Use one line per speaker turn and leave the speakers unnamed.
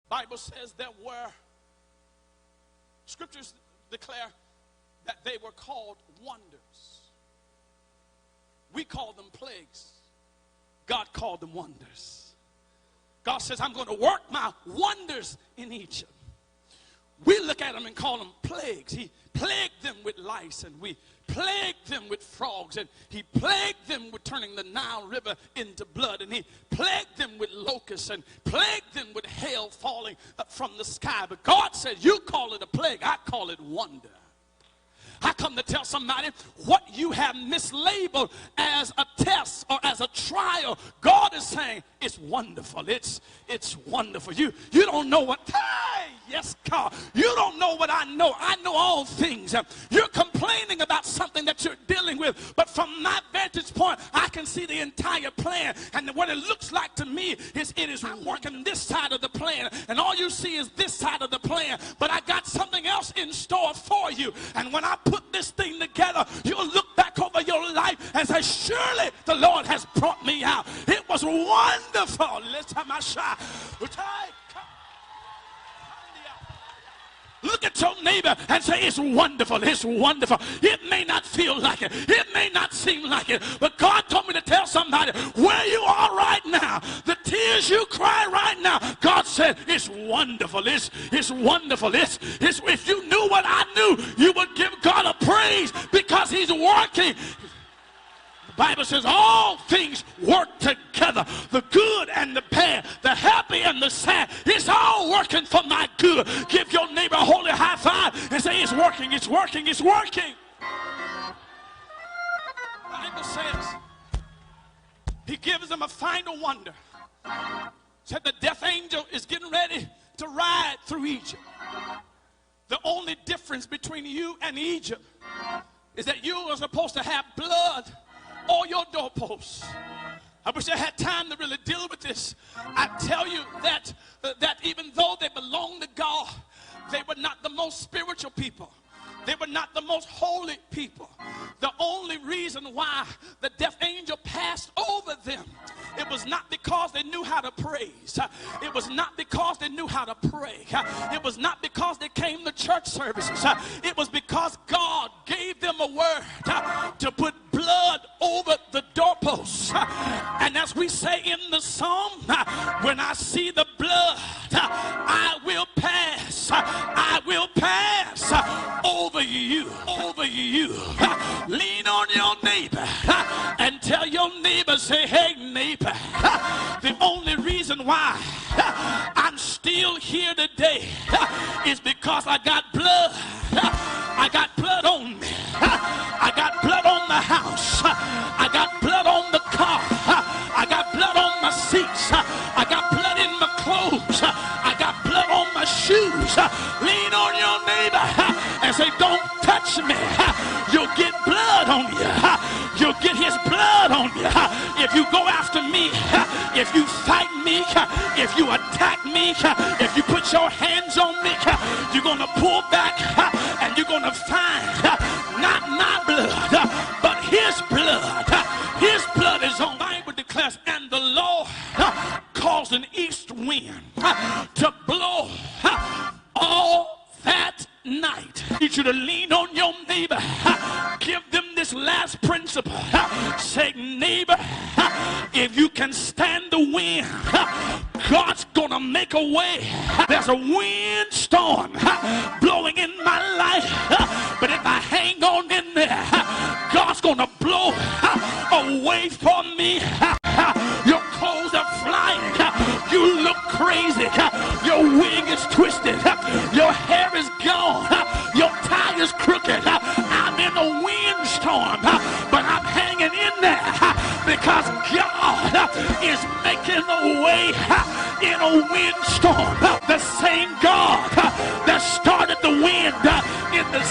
Bible says there were, scriptures declare that they were called wonders. We call them plagues. God called them wonders. God says, I'm going to work my wonders in Egypt. We look at them and call them plagues. He plagued them with lice, and we plagued them with frogs, and he plagued them with turning the Nile River into blood, and he plagued them with locusts, and plagued them with hail falling from the sky. But God says, you call it a plague, I call it wonder. I come to tell somebody what you have mislabeled as a test or as a trial. God is saying it's wonderful. It's wonderful. You don't know what, hey, yes, God. You don't know what I know. I know all things. You're complaining about something that you're dealing with, but from my vantage point, I can see the entire plan. And what it looks like to me is it is working this side of the plan, and all you see is this side of the plan. But I got something else in store for you. And when I put this thing together, you'll look back over your life and say, surely the Lord has brought me out. It was wonderful. Let's have my shot. Look at your neighbor and say, it's wonderful. It's wonderful. It may not feel like it. It may not seem like it. But God told me to tell somebody where you are right now, the tears you cry right now, God said, it's wonderful. It's wonderful. It's if you knew what I knew, you would give God a praise because he's working. The Bible says all things work together, the good and the bad, the happy and the sad. It's all working for my good. Give your neighbor a holy high five and say, it's working, it's working, it's working. The Bible says he gives them a final wonder. Said the death angel is getting ready to ride through Egypt. The only difference between you and Egypt is that you are supposed to have blood all your doorposts. I wish I had time to really deal with this. I tell you that even though they belong to God, they were not the most spiritual people. They were not the most holy people. The only reason why the death angel passed over them, it was not because they knew how to praise. It was not because they knew how to pray. It was not because they came to church services. It was because God gave them a word to put blood over the doorposts. And as we say in the psalm, when I see the blood, I will pass. I will pass over you. Over you. Lean on your neighbor and tell your neighbor, say, hey neighbor, the only reason why I'm still here today is because I got blood. I got blood on me. I got blood on the house. I got blood on the car. I got blood on my seats. I got blood in my clothes. I got blood on my shoes. Lean on your neighbor and say, don't touch me. You'll get blood on you. You'll get his blood on you. If you go after me, if you fight me, if you attack me, if you put your hands on me, you're going to pull back and you're going to find not my blood, but his blood. His blood is on. The Bible declares, and the Lord caused an east wind to blow all that night. I need you to lean on your neighbor. Give them this last principle. Say, neighbor, if you can stand the wind, God's gonna make a way. There's a windstorm blowing in my life, but if I hang on in there, God's gonna blow away from me. Your clothes are flying. You look crazy. Your wig is twisted. Your hair is gone. Your tie is crooked. I'm in a windstorm, but I'm hanging in there because God is making a way in a windstorm. The same God that started the wind in the